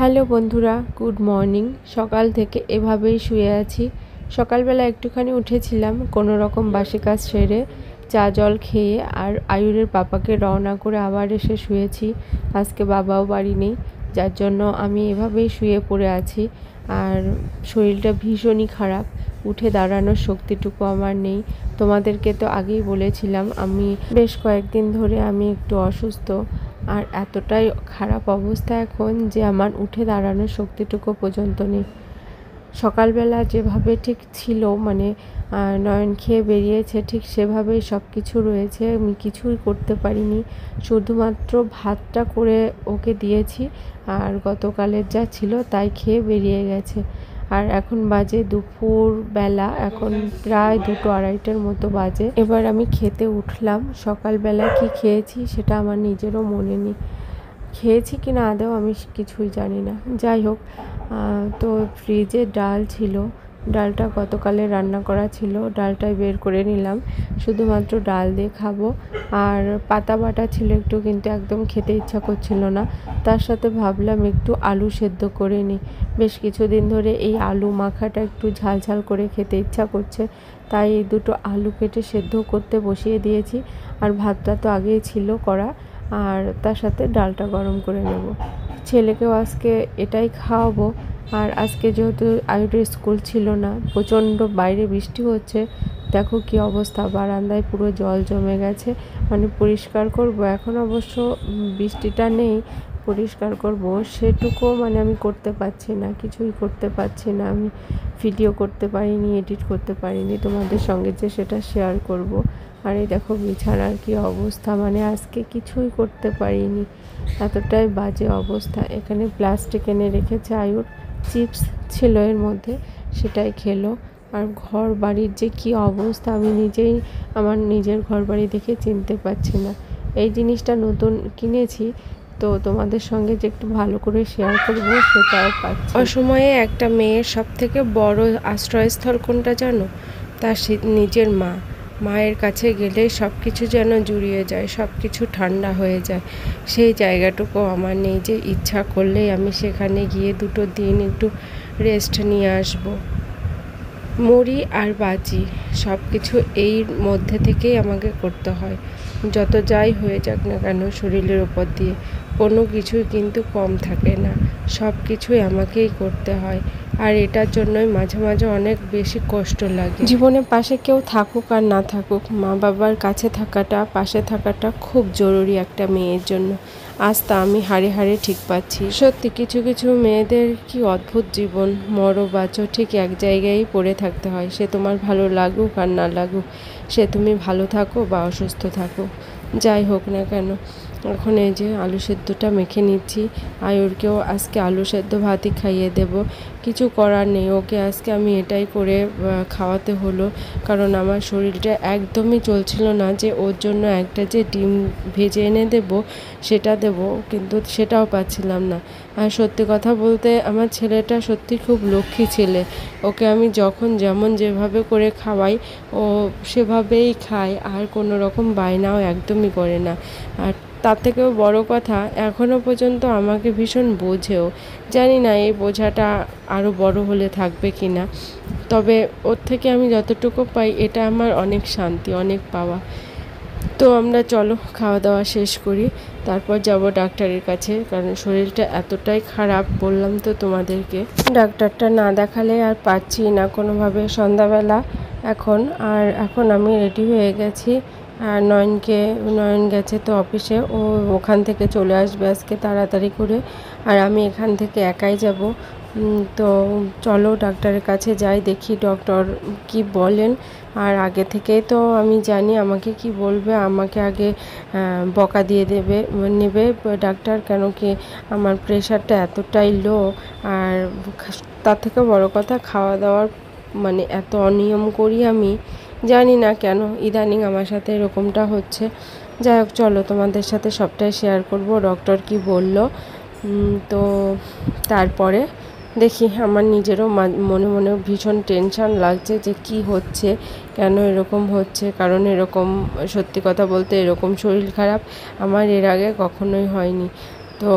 Hello বন্ধুরা, good morning. সকাল থেকে এভাবেই শুয়ে আছি। সকালবেলা একটুখানি উঠেছিলাম, কোনো রকম বাসি কাজ সেরে চা জল খেয়ে আর আয়ুরের পাপাকে রওনা করে আবার এসে শুয়েছি। আজকে বাবাও বাড়ি নেই, যার জন্য আমি এভাবেই শুয়ে পড়ে আছি। আর শরীরটা ভীষণই খারাপ, উঠে দাঁড়ানোর শক্তিটুকু আমার নেই। তোমাদেরকে তো আগেই বলেছিলাম আমি বেশ কয়েকদিন ধরে আমি একটু অসুস্থ, আর এতটাই খারাপ অবস্থা এখন যে আমার উঠে দাঁড়ানোর শক্তিটুকু পর্যন্ত নেই। সকালবেলা যেভাবে ঠিক ছিল, মানে নয়ন খেয়ে বেরিয়েছে ঠিক সেভাবেই সব কিছু রয়েছে। আমি কিছুই করতে পারিনি, শুধুমাত্র ভাতটা করে ওকে দিয়েছি আর গতকালের যা ছিল তাই খেয়ে বেরিয়ে গেছে। আর এখন বাজে দুপুর বেলা, এখন প্রায় 2-2:30টার মতো বাজে। এবার আমি খেতে উঠলাম। সকালবেলা কি খেয়েছি সেটা আমার নিজেরও মনে নেই, খেয়েছি কি না আদৌ আমি কিছুই জানি না। যাই হোক, তো ফ্রিজে ডাল ছিল, ডালটা গতকালে রান্না করা ছিল, ডালটাই বের করে নিলাম, শুধুমাত্র ডাল দিয়ে খাবো। আর পাতা বাটা ছিল একটু, কিন্তু একদম খেতে ইচ্ছা করছিল না। তার সাথে ভাবলাম একটু আলু সেদ্ধ করে নিই, বেশ কিছুদিন ধরে এই আলু মাখাটা একটু ঝাল ঝাল করে খেতে ইচ্ছা করছে, তাই এই দুটো আলু কেটে সেদ্ধ করতে বসিয়ে দিয়েছি। আর ভাতটা তো আগেই ছিল করা, আর তার সাথে ডালটা গরম করে নেব। ছেলেকেও আজকে এটাই খাওয়াবো। আর আজকে যেহেতু আয়ুরের স্কুল ছিল না, প্রচণ্ড বাইরে বৃষ্টি হচ্ছে, দেখো কি অবস্থা, বারান্দায় পুরো জল জমে গেছে। মানে পরিষ্কার করব, এখন অবশ্য বৃষ্টিটা নেই, পরিষ্কার করব সেটুকু মানে আমি করতে পারছি না, কিছুই করতে পারছি না। আমি ভিডিও করতে পারিনি, এডিট করতে পারিনি তোমাদের সঙ্গে যে সেটা শেয়ার করব। আর এই দেখো বিছানার কি অবস্থা, মানে আজকে কিছুই করতে পারিনি, এতটাই বাজে অবস্থা। এখানে প্লাস্টিক এনে রেখেছে আয়ুর, চিপস ছিল এর মধ্যে, সেটাই খেলো। আর ঘর বাড়ির যে কি অবস্থা, আমি নিজেই আমার নিজের ঘর বাড়ি দেখে চিনতে পারছি না। এই জিনিসটা নতুন কিনেছি, তো তোমাদের সঙ্গে যে একটু ভালো করে শেয়ার করবো সেটাও পাচ্ছি। অসময়ে একটা মেয়ের সব থেকে বড় আশ্রয়স্থল কোনটা জানো? তার নিজের মা। মায়ের কাছে গেলে সব কিছু যেন জুড়িয়ে যায়, সব কিছু ঠান্ডা হয়ে যায়। সেই জায়গাটুকু আমার নেই যে ইচ্ছা করলেই আমি সেখানে গিয়ে 2 দিন একটু রেস্ট নিয়ে আসবো। মরি আর বাঁচি, সব কিছু এর মধ্যে থেকেই আমাকে করতে হয়। যত যাই হয়ে যাক না কেন শরীরের ওপর দিয়ে, কোনো কিছুই কিন্তু কম থাকে না, সব কিছুই আমাকেই করতে হয়। আর এটার জন্যই মাঝে মাঝে অনেক বেশি কষ্ট লাগে। জীবনে পাশে কেউ থাকুক আর না থাকুক, মা বাবার কাছে থাকাটা, পাশে থাকাটা খুব জরুরি একটা মেয়ের জন্য। আজ তা আমি হাড়ে হাড়ে ঠিক পাচ্ছি। সত্যি কিছু কিছু মেয়েদের কি অদ্ভুত জীবন, মরো বাঁচো ঠিক এক জায়গায়ই পড়ে থাকতে হয়। সে তোমার ভালো লাগুক আর না লাগুক, সে তুমি ভালো থাকো বা অসুস্থ থাকো, যাই হোক না কেন। এখন এই যে আলু সেদ্ধটা মেখে নিচ্ছি, আয়ুরকেও আজকে আলু সেদ্ধ ভাতই খাইয়ে দেব। কিছু করার নেই, ওকে আজকে আমি এটাই করে খাওয়াতে হলো, কারণ আমার শরীরটা একদমই চলছিল না যে ওর জন্য একটা যে ডিম ভেজে এনে দেব সেটা দেব, কিন্তু সেটাও পাচ্ছিলাম না। আর সত্যি কথা বলতে আমার ছেলেটা সত্যি খুব লক্ষ্মী ছেলে, ওকে আমি যখন যেমন যেভাবে করে খাওয়াই ও সেভাবেই খায়, আর কোনো রকম বায়নাও একদমই করে না। আর তার থেকেও বড় কথা, এখনও পর্যন্ত আমাকে ভীষণ বোঝেও। জানি না এই বোঝাটা আরও বড় হলে থাকবে কি না, তবে ওর থেকে আমি যতটুকু পাই এটা আমার অনেক শান্তি, অনেক পাওয়া। তো আমরা চলো খাওয়া দাওয়া শেষ করি, তারপর যাব ডাক্তারের কাছে, কারণ শরীরটা এতটাই খারাপ, বললাম তো তোমাদেরকে। ডাক্তারটা না দেখালে আর পাচ্ছি না কোনোভাবে। সন্ধ্যাবেলা এখন, আর এখন আমি রেডি হয়ে গেছি। আর নয়ন গেছে তো অফিসে, ও ওখান থেকে চলে আসবে আজকে তাড়াতাড়ি করে, আর আমি এখান থেকে একাই যাব। তো চলো ডাক্তারের কাছে যাই, দেখি ডক্টর কি বলেন। আর আগে থেকেই তো আমি জানি আমাকে কি বলবে, আমাকে আগে বকা দিয়ে নেবে ডাক্তার, কেন কি আমার প্রেশারটা এতটাই লো। আর তার থেকে বড় কথা, খাওয়া দাওয়ার মানে এত অনিয়ম করি আমি, জানি না কেন ইদানিং আমার সাথে এরকমটা হচ্ছে। যাই হোক চলো তোমাদের সাথে সবটাই শেয়ার করব ডক্টর কি বলল। তো তারপরে দেখি, আমার নিজেরও মনে মনে ভীষণ টেনশন লাগছে যে কি হচ্ছে, কেন এরকম হচ্ছে। কারণ এরকম, সত্যি কথা বলতে, এরকম শরীর খারাপ আমার এর আগে কখনোই হয়নি। তো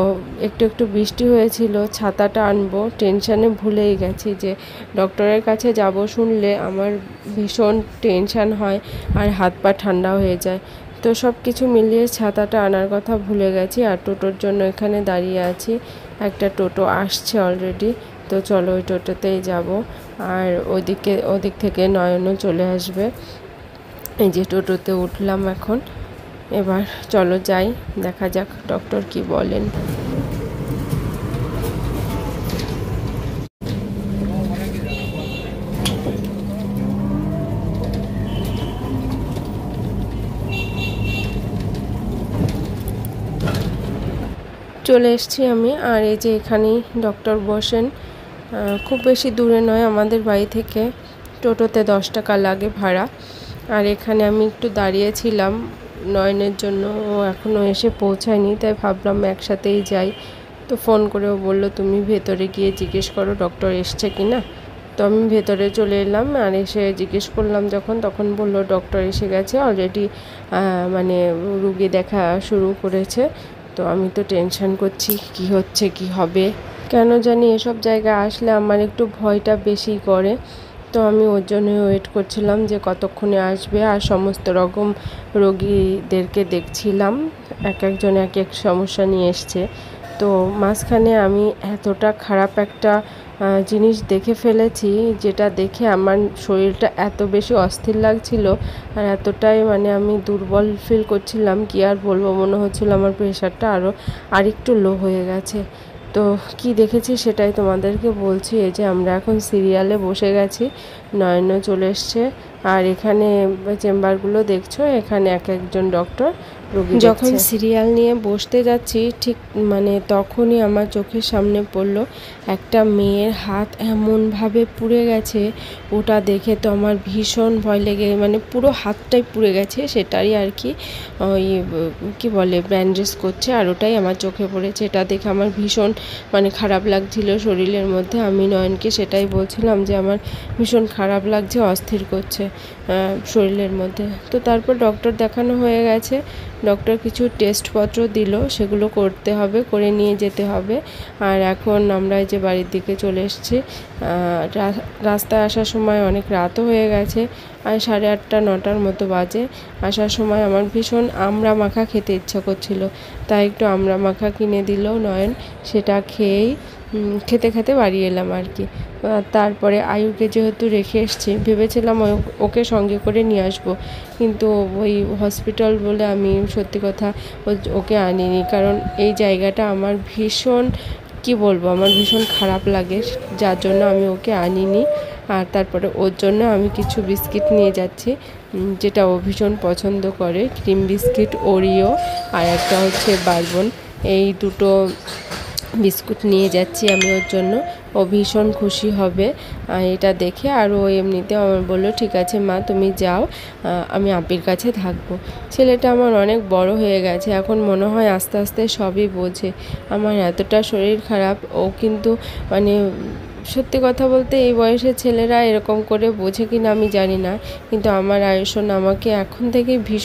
একটু একটু বৃষ্টি হয়েছিল, ছাতাটা আনবো টেনশানে ভুলেই গেছি যে ডক্টরের কাছে যাব শুনলে আমার ভীষণ টেনশান হয় আর হাত পা ঠান্ডা হয়ে যায়। তো সব কিছু মিলিয়ে ছাতাটা আনার কথা ভুলে গেছি আর টোটোর জন্য এখানে দাঁড়িয়ে আছি। একটা টোটো আসছে অলরেডি, তো চলো ওই টোটোতেই যাব। আর ওদিক থেকে নয়নও চলে আসবে। এই যে টোটোতে উঠলাম এখন, এবার চলো যাই, দেখা যাক ডক্টর কি বলেন। চলে এসেছি আমি, আর এই যে এখানেই ডক্টর বসেন। খুব বেশি দূরে নয় আমাদের বাড়ি থেকে, টোটোতে 10 টাকা লাগে ভাড়া। আর এখানে আমি একটু দাঁড়িয়েছিলাম নয়নের জন্য, ও এখনও এসে পৌঁছায়নি, তাই ভাবলাম একসাথেই যাই। তো ফোন করেও বললো তুমি ভেতরে গিয়ে জিজ্ঞেস করো ডক্টর এসছে কি না। তো আমি ভেতরে চলে এলাম, আর এসে জিজ্ঞেস করলাম তখন বললো ডক্টর এসে গেছে অলরেডি, মানে রুগী দেখা শুরু করেছে। তো আমি তো টেনশন করছি কি হচ্ছে কি হবে, কেন জানি এসব জায়গায় আসলে আমার একটু ভয়টা বেশি করে। তো আমি ওর জন্যই ওয়েট করছিলাম যে কতক্ষণে আসবে, আর সমস্ত রকম রোগীদেরকে দেখছিলাম, একজন এক এক সমস্যা নিয়ে এসছে। তো মাঝখানে আমি এতটা খারাপ একটা জিনিস দেখে ফেলেছি, যেটা দেখে আমার শরীরটা এত বেশি অস্থির লাগছিল, আর এতটাই মানে আমি দুর্বল ফিল করছিলাম, কি আর বলবো, মনে হচ্ছিল আমার প্রেশারটা আরেকটু লো হয়ে গেছে। তো কি দেখেছি সেটাই তোমাদেরকে বলছি। এই যে আমরা এখন সিরিয়ালে বসে গেছি, নয়নও চলে এসছে, আর এখানে চেম্বারগুলো দেখছো, এখানে এক একজন ডক্টর রোগী যখন সিরিয়াল নিয়ে বসতে যাচ্ছি, ঠিক মানে তখনই আমার চোখের সামনে পড়লো একটা মেয়ের হাত এমনভাবে পুড়ে গেছে, ওটা দেখে তো আমার ভীষণ ভয় লেগে, মানে পুরো হাতটাই পুড়ে গেছে, সেটারই আর কি ওই কী বলে ব্যান্ডেজ করছে, আর ওটাই আমার চোখে পড়েছে। এটা দেখে আমার ভীষণ মানে খারাপ লাগছিল শরীরের মধ্যে। আমি নয়নকে সেটাই বলছিলাম যে আমার ভীষণ খারাপ লাগছে, অস্থির করছে শরীরের মধ্যে। তো তারপর ডক্টর দেখানো হয়ে গেছে, ডক্টর কিছু টেস্টপত্র দিল, সেগুলো করতে হবে, করে নিয়ে যেতে হবে। আর এখন আমরা এই যে বাড়ির দিকে চলে এসেছি। রাস্তায় আসার সময় অনেক রাতও হয়ে গেছে, আর 8:30 9টার মতো বাজে। আসার সময় আমার ভীষণ আমড়া মাখা খেতে ইচ্ছা করছিল, তাই একটু আমড়া মাখা কিনে দিল নয়ন, সেটা খেয়েই খেতে খেতে বাড়ি এলাম আর কি। তারপরে আয়ুকে যেহেতু রেখে এসেছি, ভেবেছিলাম ওকে সঙ্গে করে নিয়ে আসবো, কিন্তু ওই হসপিটাল বলে আমি সত্যি কথা ওকে আনিনি, কারণ এই জায়গাটা আমার ভীষণ কি বলবো, আমার ভীষণ খারাপ লাগে, যার জন্য আমি ওকে আনিনি। আর তারপরে ওর জন্য আমি কিছু বিস্কিট নিয়ে যাচ্ছি, যেটা ও ভীষণ পছন্দ করে, ক্রিম বিস্কিট, ওরিও, আর একটা হচ্ছে বারবন। এই দুটো বিস্কুট নিয়ে যাচ্ছি আমি ওর জন্য, ও ভীষণ খুশি হবে এটা দেখে। আর ও এমনিতে আমার বললো ঠিক আছে মা তুমি যাও, আমি আপির কাছে থাকবো। ছেলেটা আমার অনেক বড় হয়ে গেছে, এখন মনে হয় আস্তে আস্তে সবই বোঝে। আমার এতটা শরীর খারাপ, ও কিন্তু মানে সত্যি কথা বলতে এই বয়সের ছেলেরা এরকম করে বোঝে কি না আমি জানি না, কিন্তু আমার আয়ুষণ আমাকে এখন থেকেই